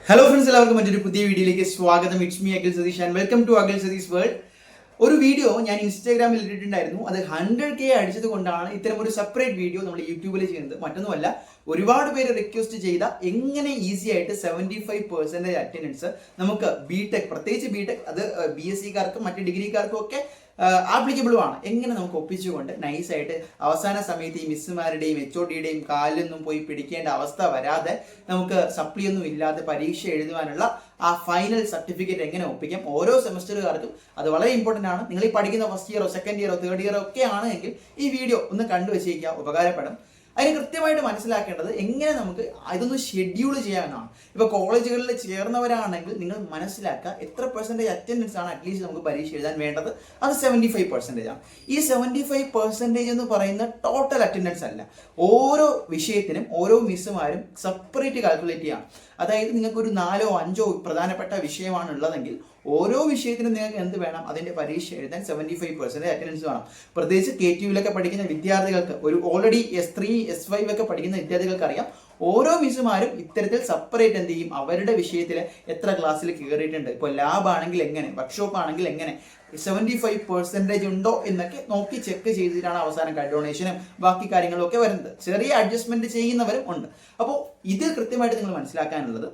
Hello friends, എല്ലാവർക്കും മറ്റൊരു പുതിയ വീഡിയോയിലേക്ക് സ്വാഗതം. It's me Akhil Satheesh and welcome to Akhil Satheesh world. ഒരു വീഡിയോ ഞാൻ ഇൻസ്റ്റാഗ്രാമിൽ ഇട്ടിട്ടുണ്ടായിരുന്നു. അത് 100K അടിച്ചത് കൊണ്ടാണ് ഇത്തരം ഒരു സെപ്പറേറ്റ് വീഡിയോ നമ്മൾ യൂട്യൂബിൽ ചെയ്യുന്നത്. മറ്റൊന്നുമല്ല, ഒരുപാട് പേര് റിക്വസ്റ്റ് ചെയ്ത എങ്ങനെ ഈസി ആയിട്ട് 75% അറ്റൻഡൻസ് നമുക്ക് ബിടെക്, പ്രത്യേകിച്ച് ബിടെക്, അത് BSc കാർക്കും മറ്റ് ഡിഗ്രിക്കാർക്കും ഒക്കെ ആപ്ലിക്കബിളുമാണ്, എങ്ങനെ നമുക്ക് ഒപ്പിച്ചുകൊണ്ട് നൈസായിട്ട് അവസാന സമയത്ത് ഈ മിസ്സുമാരുടെയും HODയുടെയും കാലൊന്നും പോയി പിടിക്കേണ്ട അവസ്ഥ വരാതെ നമുക്ക് സപ്ലി ഒന്നും ഇല്ലാതെ പരീക്ഷ എഴുതുവാനുള്ള ആ ഫൈനൽ സർട്ടിഫിക്കറ്റ് എങ്ങനെ ഒപ്പിക്കാം. ഓരോ സെമസ്റ്ററുകാർക്കും അത് വളരെ ഇമ്പോർട്ടൻ്റ് ആണ്. നിങ്ങൾ ഈ പഠിക്കുന്ന ഫസ്റ്റ് ഇയറോ സെക്കൻഡ് ഇയറോ തേർഡ് ഇയറോ ഒക്കെ ആണെങ്കിൽ ഈ വീഡിയോ ഒന്ന് കണ്ടുവച്ചേക്കുക, ഉപകാരപ്പെടും. അതിന് കൃത്യമായിട്ട് മനസ്സിലാക്കേണ്ടത് എങ്ങനെ നമുക്ക് ഇതൊന്ന് ഷെഡ്യൂൾ ചെയ്യാമെന്നാണ്. ഇപ്പോൾ കോളേജുകളിൽ ചേർന്നവരാണെങ്കിൽ നിങ്ങൾ മനസ്സിലാക്കുക എത്ര പെർസെൻറ്റേജ് അറ്റൻഡൻസ് ആണ് അറ്റ്ലീസ്റ്റ് നമുക്ക് പരീക്ഷ എഴുതാൻ വേണ്ടത്. അത് 75% ആണ്. ഈ 75% എന്ന് പറയുന്ന ടോട്ടൽ അറ്റൻഡൻസ് അല്ല, ഓരോ വിഷയത്തിനും ഓരോ മിസ്സുമാരും സെപ്പറേറ്റ് കാൽക്കുലേറ്റ് ചെയ്യാം. അതായത് നിങ്ങൾക്ക് ഒരു 4 or 5 പ്രധാനപ്പെട്ട വിഷയമാണ് ഉള്ളതെങ്കിൽ ഓരോ വിഷയത്തിനും നിങ്ങൾക്ക് എന്ത് വേണം, അതിന്റെ പരീക്ഷ എഴുതാൻ 75% അറ്റൻഡൻസ് വേണം. പ്രത്യേകിച്ച് KTUവിലൊക്കെ പഠിക്കുന്ന വിദ്യാർത്ഥികൾക്ക്, ഒരു ഓൾറെഡി S3 S5 ഒക്കെ പഠിക്കുന്ന വിദ്യാർത്ഥികൾക്ക് അറിയാം, ഓരോ മിസ്സുമാരും ഇത്തരത്തിൽ സെപ്പറേറ്റ് എന്ത് ചെയ്യും, അവരുടെ വിഷയത്തിൽ എത്ര ക്ലാസ്സിൽ കയറിയിട്ടുണ്ട്, ഇപ്പോൾ ലാബ് ആണെങ്കിൽ എങ്ങനെ, വർക്ക്ഷോപ്പ് ആണെങ്കിൽ എങ്ങനെ, 75% ഉണ്ടോ എന്നൊക്കെ നോക്കി ചെക്ക് ചെയ്തിട്ടാണ് അവസാനം ഡൊണേഷനും ബാക്കി കാര്യങ്ങളും ഒക്കെ വരുന്നത്. ചെറിയ അഡ്ജസ്റ്റ്മെന്റ് ചെയ്യുന്നവരും ഉണ്ട്. അപ്പോൾ ഇത് കൃത്യമായിട്ട് നിങ്ങൾ മനസ്സിലാക്കാനുള്ളത്,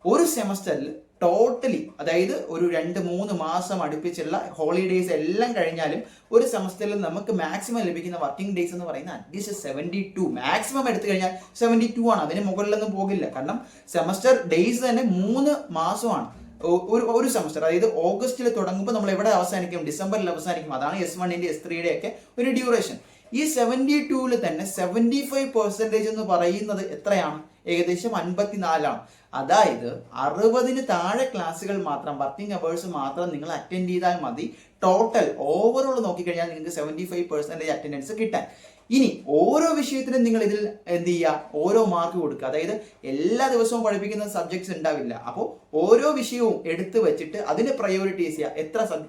ഒരു സെമസ്റ്ററിൽ ടോട്ടലി, അതായത് ഒരു 2-3 മാസം അടുപ്പിച്ചുള്ള ഹോളിഡേയ്സ് എല്ലാം കഴിഞ്ഞാലും ഒരു സെമസ്റ്ററിൽ നമുക്ക് മാക്സിമം ലഭിക്കുന്ന വർക്കിംഗ് ഡേയ്സ് എന്ന് പറയുന്നത് അറ്റ്ലീസ്റ്റ് 72, മാക്സിമം എടുത്തു കഴിഞ്ഞാൽ 72 ആണ്. അതിന് മുകളിലൊന്നും പോകില്ല. കാരണം സെമസ്റ്റർ ഡേയ്സ് തന്നെ 3 മാസമാണ് ഒരു സെമസ്റ്റർ. അതായത് ഓഗസ്റ്റിൽ തുടങ്ങുമ്പോൾ നമ്മൾ എവിടെ അവസാനിക്കും, ഡിസംബറിൽ അവസാനിക്കും. അതാണ് S1ന്റെ S3യുടെ ഒക്കെ ഒരു ഡ്യൂറേഷൻ. ഈ 72-ൽ തന്നെ 75% എന്ന് പറയുന്നത് എത്രയാണ്? ഏകദേശം 54 ആണ്. അതായത് 60-ന് താഴെ ക്ലാസ്സുകൾ മാത്രം, വർക്കിംഗ് അവേഴ്സ് മാത്രം നിങ്ങൾ അറ്റൻഡ് ചെയ്താൽ മതി. ടോട്ടൽ ഓവറോൾ നോക്കിക്കഴിഞ്ഞാൽ നിങ്ങൾക്ക് 75% അറ്റൻഡൻസ് കിട്ടാൻ. ഇനി ഓരോ വിഷയത്തിനും നിങ്ങൾ ഇതിൽ എന്ത് ചെയ്യുക, ഓരോ മാർക്ക് കൊടുക്കുക. അതായത് എല്ലാ ദിവസവും പഠിപ്പിക്കുന്ന സബ്ജക്ട്സ് ഉണ്ടാവില്ല. അപ്പോൾ ഓരോ വിഷയവും എടുത്തു വെച്ചിട്ട് അതിന് പ്രയോറിറ്റൈസ് ചെയ്യുക.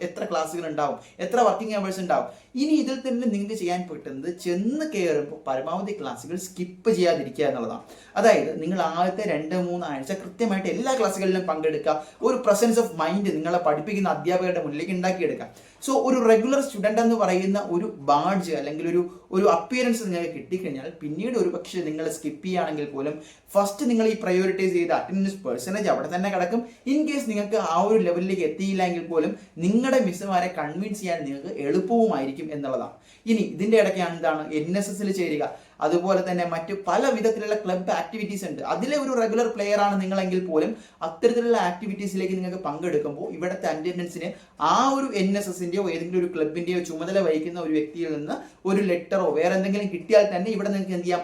എത്ര ക്ലാസ്സുകൾ ഉണ്ടാവും, എത്ര വർക്കിംഗ് അവേഴ്സ് ഉണ്ടാവും. ഇനി ഇതിൽ തന്നെ നിങ്ങൾക്ക് ചെയ്യാൻ പറ്റുന്നത്, ചെന്ന് കയറുമ്പോൾ പരമാവധി ക്ലാസ്സുകൾ സ്കിപ്പ് ചെയ്യാതിരിക്കുക എന്നുള്ളതാണ്. അതായത് നിങ്ങൾ ആദ്യത്തെ 2-3 ആഴ്ച കൃത്യമായിട്ട് എല്ലാ ക്ലാസ്സുകളിലും പങ്കെടുക്കുക. ഒരു പ്രസൻസ് ഓഫ് മൈൻഡ് നിങ്ങളെ പഠിപ്പിക്കുന്ന അധ്യാപകരുടെ മുന്നിലേക്ക് ഉണ്ടാക്കിയെടുക്കുക. സോ ഒരു റെഗുലർ സ്റ്റുഡൻ്റ് എന്ന് പറയുന്ന ഒരു ബാഡ്ജ് അല്ലെങ്കിൽ ഒരു അപ്പിയറൻസ് നിങ്ങൾക്ക് കിട്ടിക്കഴിഞ്ഞാൽ പിന്നീട് ഒരു പക്ഷേ നിങ്ങൾ സ്കിപ്പ് ചെയ്യുകയാണെങ്കിൽ പോലും ഫസ്റ്റ് നിങ്ങൾ ഈ പ്രയോറിറ്റൈസ് ചെയ്ത അറ്റൻഡൻസ് പെർസെൻറ്റേജ് അവിടെ തന്നെ കിടക്കും. ഇൻ കേസ് നിങ്ങൾക്ക് ആ ഒരു ലെവലിലേക്ക് എത്തിയില്ലെങ്കിൽ പോലും നിങ്ങളുടെ മിസ്സുമാരെ കൺവിൻസ് ചെയ്യാൻ നിങ്ങൾക്ക് എളുപ്പവുമായിരിക്കും എന്നുള്ളതാണ്. ഇനി ഇതിൻ്റെ ഇടയ്ക്കാണ് എന്താണ്, NSSൽ ചേരുക. അതുപോലെ തന്നെ മറ്റു പല വിധത്തിലുള്ള ക്ലബ് ആക്ടിവിറ്റീസ് ഉണ്ട്. അതിലെ ഒരു റെഗുലർ പ്ലെയർ ആണ് നിങ്ങളെങ്കിൽ പോലും അത്തരത്തിലുള്ള ആക്ടിവിറ്റീസിലേക്ക് നിങ്ങൾക്ക് പങ്കെടുക്കുമ്പോൾ ഇവിടുത്തെ അറ്റൻഡൻസിന് ആ ഒരു NSSന്റെയോ ഏതെങ്കിലും ഒരു ക്ലബിന്റെയോ ചുമതല വഹിക്കുന്ന ഒരു വ്യക്തിയിൽ നിന്ന് ഒരു ലെറ്ററോ വേറെ എന്തെങ്കിലും കിട്ടിയാൽ തന്നെ ഇവിടെ നിങ്ങൾക്ക് എന്ത് ചെയ്യാം,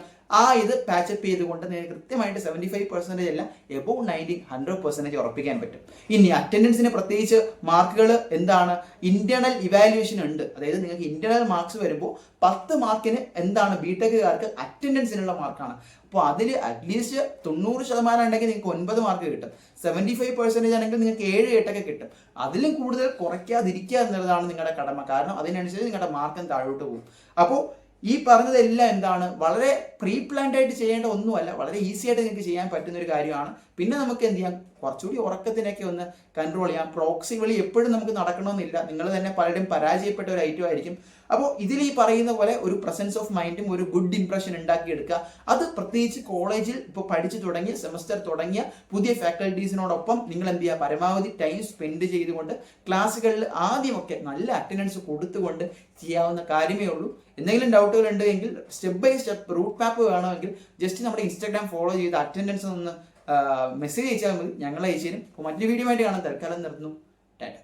ഇത് പാച്ചപ്പ് ചെയ്തുകൊണ്ട് നിങ്ങൾക്ക് കൃത്യമായിട്ട് 75% അല്ല, എബോവ് 90-100% ഉറപ്പിക്കാൻ പറ്റും. ഇനി അറ്റൻഡൻസിന് പ്രത്യേകിച്ച് മാർക്കുകൾ എന്താണ്, ഇന്റേണൽ ഇവാലുവേഷൻ ഉണ്ട്. അതായത് നിങ്ങൾക്ക് ഇന്റേണൽ മാർക്സ് വരുമ്പോൾ 10 മാർക്കിന് എന്താണ് ബിടെക്കുകാർക്ക് അറ്റൻഡൻസിനുള്ള മാർക്കാണ്. അപ്പോൾ അതിൽ അറ്റ്ലീസ്റ്റ് 90% ഉണ്ടെങ്കിൽ നിങ്ങൾക്ക് 9 മാർക്ക് കിട്ടും. 75% ആണെങ്കിൽ നിങ്ങൾക്ക് 7-8 കിട്ടും. അതിലും കൂടുതൽ കുറയ്ക്കാതിരിക്കുക എന്നുള്ളതാണ് നിങ്ങളുടെ കടമ. കാരണം അതിനനുസരിച്ച് നിങ്ങളുടെ മാർക്കും താഴോട്ട് പോകും. അപ്പോൾ ഈ പറഞ്ഞതെല്ലാം എന്താണ്, വളരെ പ്രീ പ്ലാൻഡ് ആയിട്ട് ചെയ്യേണ്ട ഒന്നുമല്ല, വളരെ ഈസി ആയിട്ട് നിങ്ങൾക്ക് ചെയ്യാൻ പറ്റുന്ന ഒരു കാര്യമാണ്. പിന്നെ നമുക്ക് എന്ത് ചെയ്യാം, കുറച്ചുകൂടി ഉറക്കത്തിനൊക്കെ ഒന്ന് കൺട്രോൾ ചെയ്യാം. പ്രോക്സി വഴി എപ്പോഴും നമുക്ക് നടക്കണമെന്നില്ല. നിങ്ങൾ തന്നെ പലരും പരാജയപ്പെട്ട ഒരു ഐറ്റം ആയിരിക്കും. അപ്പോൾ ഇതിൽ ഈ പറയുന്ന പോലെ ഒരു പ്രസൻസ് ഓഫ് മൈൻഡും ഒരു ഗുഡ് ഇംപ്രഷൻ ഉണ്ടാക്കിയെടുക്കുക. അത് പ്രത്യേകിച്ച് കോളേജിൽ ഇപ്പോൾ പഠിച്ചു തുടങ്ങിയ സെമസ്റ്റർ തുടങ്ങിയ പുതിയ ഫാക്കൽറ്റീസിനോടൊപ്പം നിങ്ങൾ എന്ത് ചെയ്യുക, പരമാവധി ടൈം സ്പെൻഡ് ചെയ്തുകൊണ്ട് ക്ലാസ്സുകളിൽ ആദ്യമൊക്കെ നല്ല അറ്റൻഡൻസ് കൊടുത്തുകൊണ്ട് ചെയ്യാവുന്ന കാര്യമേ ഉള്ളൂ. എന്തെങ്കിലും ഡൗട്ടുകൾ ഉണ്ടെങ്കിൽ step by step route map വേണമെങ്കിൽ ജസ്റ്റ് നമ്മുടെ ഇൻസ്റ്റാഗ്രാം ഫോളോ ചെയ്ത് അറ്റൻഡൻസ് ഒന്ന് മെസ്സേജ് അയച്ചാൽ മതി, ഞങ്ങൾ അയച്ചു തരും. അപ്പോൾ മറ്റൊരു വീഡിയോ ആയിട്ട് കാണാൻ തൽക്കാലം നിർത്തുന്നു. ടാറ്റ.